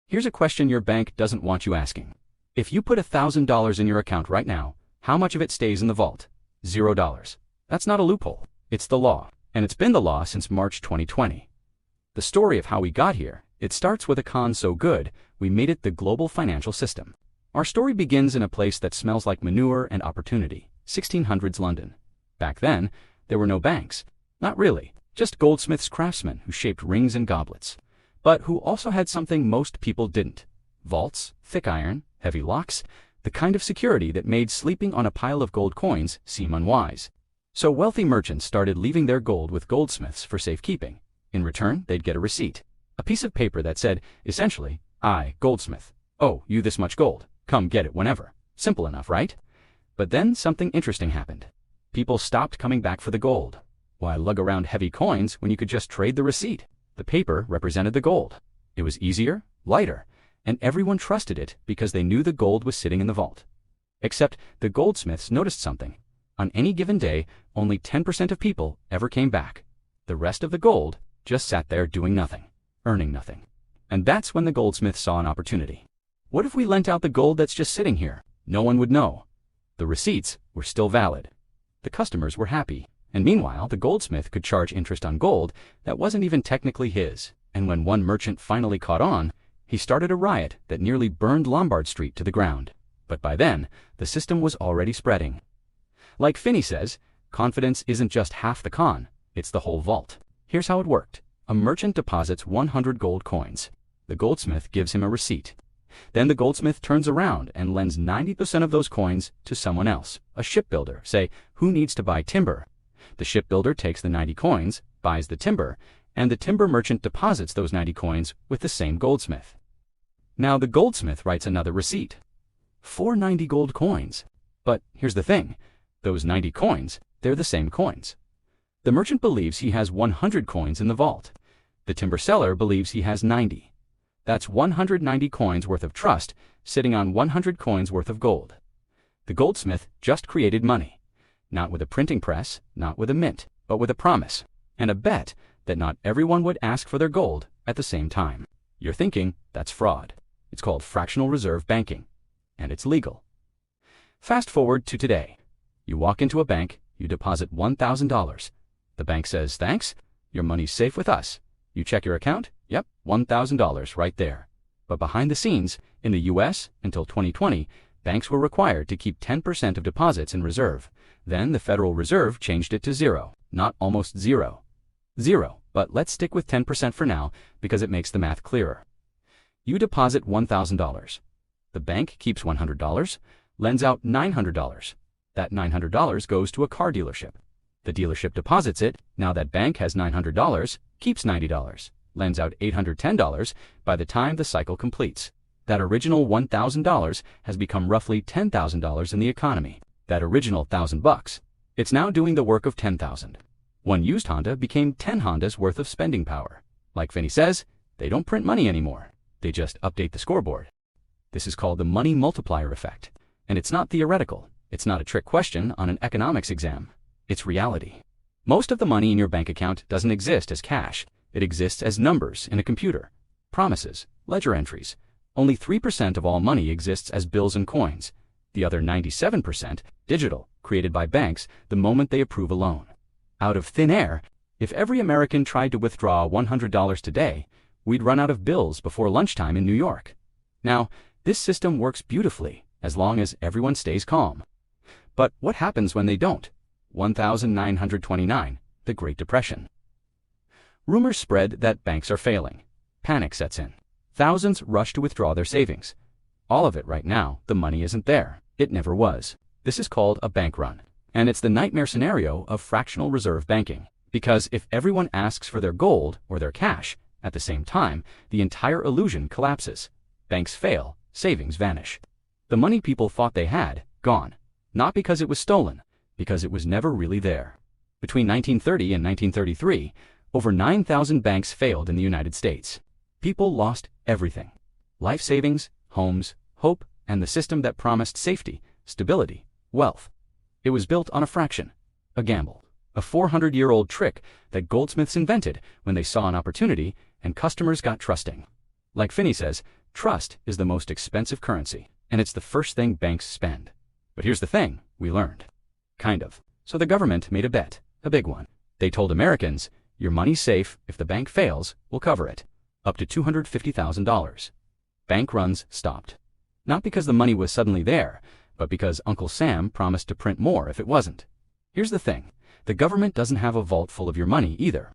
Here's a question your bank doesn't want you asking. If you put $1,000 in your account right now, how much of it stays in the vault? $0. That's not a loophole. It's the law. And it's been the law since March 2020. The story of how we got here, it starts with a con so good, we made it the global financial system. Our story begins in a place that smells like manure and opportunity, 1600s London. Back then, there were no banks. Not really, just Goldsmiths craftsmen who shaped rings and goblets. But who also had something most people didn't. Vaults, thick iron, heavy locks, the kind of security that made sleeping on a pile of gold coins seem unwise. So wealthy merchants started leaving their gold with goldsmiths for safekeeping. In return, they'd get a receipt. A piece of paper that said, essentially, I, Goldsmith, owe you this much gold. Come get it whenever. Simple enough, right? But then something interesting happened. People stopped coming back for the gold. Why lug around heavy coins when you could just trade the receipt? The paper represented the gold. It was easier, lighter, and everyone trusted it because they knew the gold was sitting in the vault. Except the goldsmiths noticed something. On any given day, only 10% of people ever came back. The rest of the gold just sat there doing nothing, earning nothing. And that's when the goldsmiths saw an opportunity. What if we lent out the gold that's just sitting here? No one would know. The receipts were still valid. The customers were happy. And meanwhile, the goldsmith could charge interest on gold that wasn't even technically his. And when one merchant finally caught on, he started a riot that nearly burned Lombard Street to the ground. But by then, the system was already spreading. Like Finny says, confidence isn't just half the con, it's the whole vault. Here's how it worked. A merchant deposits 100 gold coins. The goldsmith gives him a receipt. Then the goldsmith turns around and lends 90% of those coins to someone else, a shipbuilder, say, who needs to buy timber. The shipbuilder takes the 90 coins, buys the timber, and the timber merchant deposits those 90 coins with the same goldsmith. Now the goldsmith writes another receipt. 490 gold coins. But here's the thing. Those 90 coins, they're the same coins. The merchant believes he has 100 coins in the vault. The timber seller believes he has 90. That's 190 coins worth of trust sitting on 100 coins worth of gold. The goldsmith just created money. Not with a printing press, not with a mint, but with a promise and a bet that not everyone would ask for their gold at the same time. You're thinking, that's fraud. It's called fractional reserve banking, and it's legal. Fast forward to today. You walk into a bank, you deposit $1,000. The bank says, thanks, your money's safe with us. You check your account, yep, $1,000 right there. But behind the scenes, in the US, until 2020, banks were required to keep 10% of deposits in reserve. Then the Federal Reserve changed it to zero, not almost zero. Zero, but let's stick with 10% for now because it makes the math clearer. You deposit $1,000. The bank keeps $100, lends out $900. That $900 goes to a car dealership. The dealership deposits it, now that bank has $900, keeps $90, lends out $810 by the time the cycle completes. That original $1,000 has become roughly $10,000 in the economy. That original $1,000, it's now doing the work of 10,000. One used Honda became 10 Hondas worth of spending power. Like Finny says, they don't print money anymore. They just update the scoreboard. This is called the Money Multiplier effect. And it's not theoretical. It's not a trick question on an economics exam. It's reality. Most of the money in your bank account doesn't exist as cash. It exists as numbers in a computer. Promises, ledger entries. Only 3% of all money exists as bills and coins. The other 97%, digital, created by banks the moment they approve a loan. Out of thin air, if every American tried to withdraw $100 today, we'd run out of bills before lunchtime in New York. Now, this system works beautifully as long as everyone stays calm. But what happens when they don't? 1929, the Great Depression. Rumors spread that banks are failing. Panic sets in. Thousands rush to withdraw their savings. All of it right now, the money isn't there. It never was. This is called a bank run. And it's the nightmare scenario of fractional reserve banking. Because if everyone asks for their gold or their cash at the same time, the entire illusion collapses. Banks fail, savings vanish. The money people thought they had, gone. Not because it was stolen, because it was never really there. Between 1930 and 1933, over 9,000 banks failed in the United States. People lost everything. Life savings, homes, hope, and the system that promised safety, stability, wealth. It was built on a fraction, a gamble, a 400-year-old trick that goldsmiths invented when they saw an opportunity and customers got trusting. Like Finny says, Trust is the most expensive currency, and it's the first thing banks spend. But here's the thing we learned. Kind of. So the government made a bet, a big one. They told Americans, your money's safe. If the bank fails, we'll cover it. Up to $250,000. Bank runs stopped. Not because the money was suddenly there, but because Uncle Sam promised to print more if it wasn't. Here's the thing. The government doesn't have a vault full of your money either.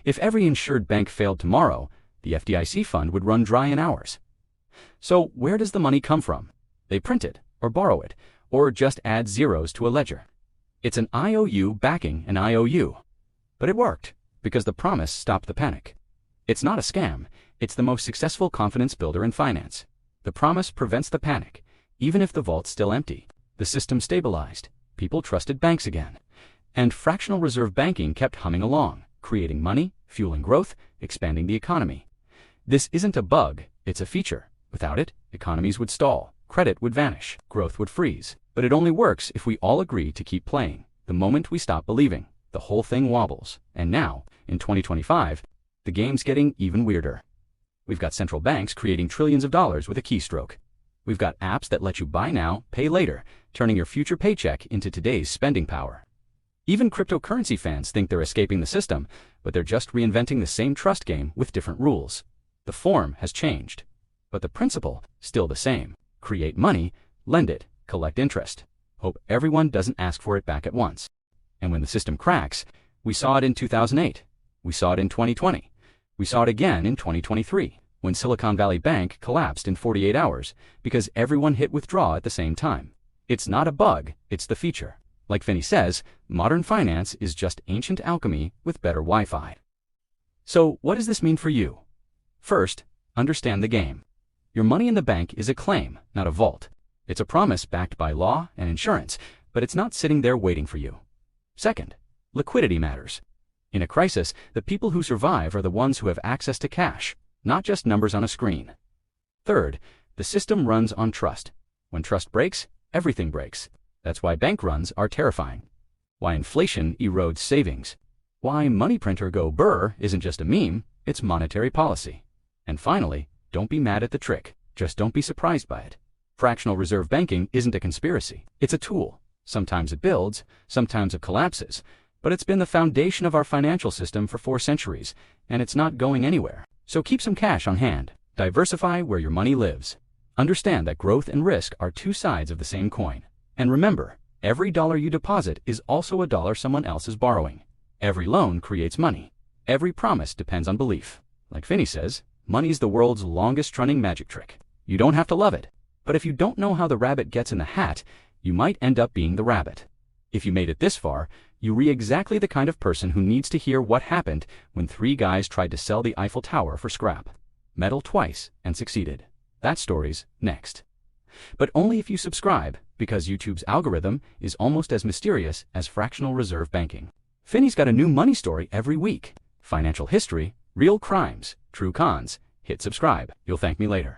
If every insured bank failed tomorrow, the FDIC fund would run dry in hours. So where does the money come from? They print it, or borrow it, or just add zeros to a ledger. It's an IOU backing an IOU. But it worked, because the promise stopped the panic. It's not a scam, it's the most successful confidence builder in finance. The promise prevents the panic, even if the vault's still empty. The system stabilized, people trusted banks again. And fractional reserve banking kept humming along, creating money, fueling growth, expanding the economy. This isn't a bug, it's a feature. Without it, economies would stall, credit would vanish, growth would freeze. But it only works if we all agree to keep playing. The moment we stop believing, the whole thing wobbles. And now, in 2025, the game's getting even weirder. We've got central banks creating trillions of dollars with a keystroke. We've got apps that let you buy now, pay later, turning your future paycheck into today's spending power. Even cryptocurrency fans think they're escaping the system, but they're just reinventing the same trust game with different rules. The form has changed, but the principle still the same. Create money, lend it, collect interest. Hope everyone doesn't ask for it back at once. And when the system cracks, we saw it in 2008. We saw it in 2020. We saw it again in 2023, when Silicon Valley Bank collapsed in 48 hours because everyone hit withdraw at the same time. It's not a bug, it's the feature. Like Finny says, modern finance is just ancient alchemy with better Wi-Fi. So what does this mean for you? First, understand the game. Your money in the bank is a claim, not a vault. It's a promise backed by law and insurance, but it's not sitting there waiting for you. Second, liquidity matters. In a crisis, the people who survive are the ones who have access to cash, not just numbers on a screen. Third, the system runs on trust. When trust breaks, everything breaks. That's why bank runs are terrifying. Why inflation erodes savings. Why money printer go brr isn't just a meme, it's monetary policy. And finally, don't be mad at the trick, just don't be surprised by it. Fractional reserve banking isn't a conspiracy, it's a tool. Sometimes it builds, sometimes it collapses, but it's been the foundation of our financial system for 4 centuries, and it's not going anywhere. So keep some cash on hand, diversify where your money lives. Understand that growth and risk are 2 sides of the same coin. And remember, every dollar you deposit is also a dollar someone else is borrowing. Every loan creates money. Every promise depends on belief. Like Finny says, money's the world's longest running magic trick. You don't have to love it. But if you don't know how the rabbit gets in the hat, you might end up being the rabbit. If you made it this far, you're exactly the kind of person who needs to hear what happened when 3 guys tried to sell the Eiffel Tower for scrap. Meddled twice and succeeded. That story's next. But only if you subscribe, because YouTube's algorithm is almost as mysterious as fractional reserve banking. Finny's got a new money story every week. Financial history, real crimes, true cons. Hit subscribe. You'll thank me later.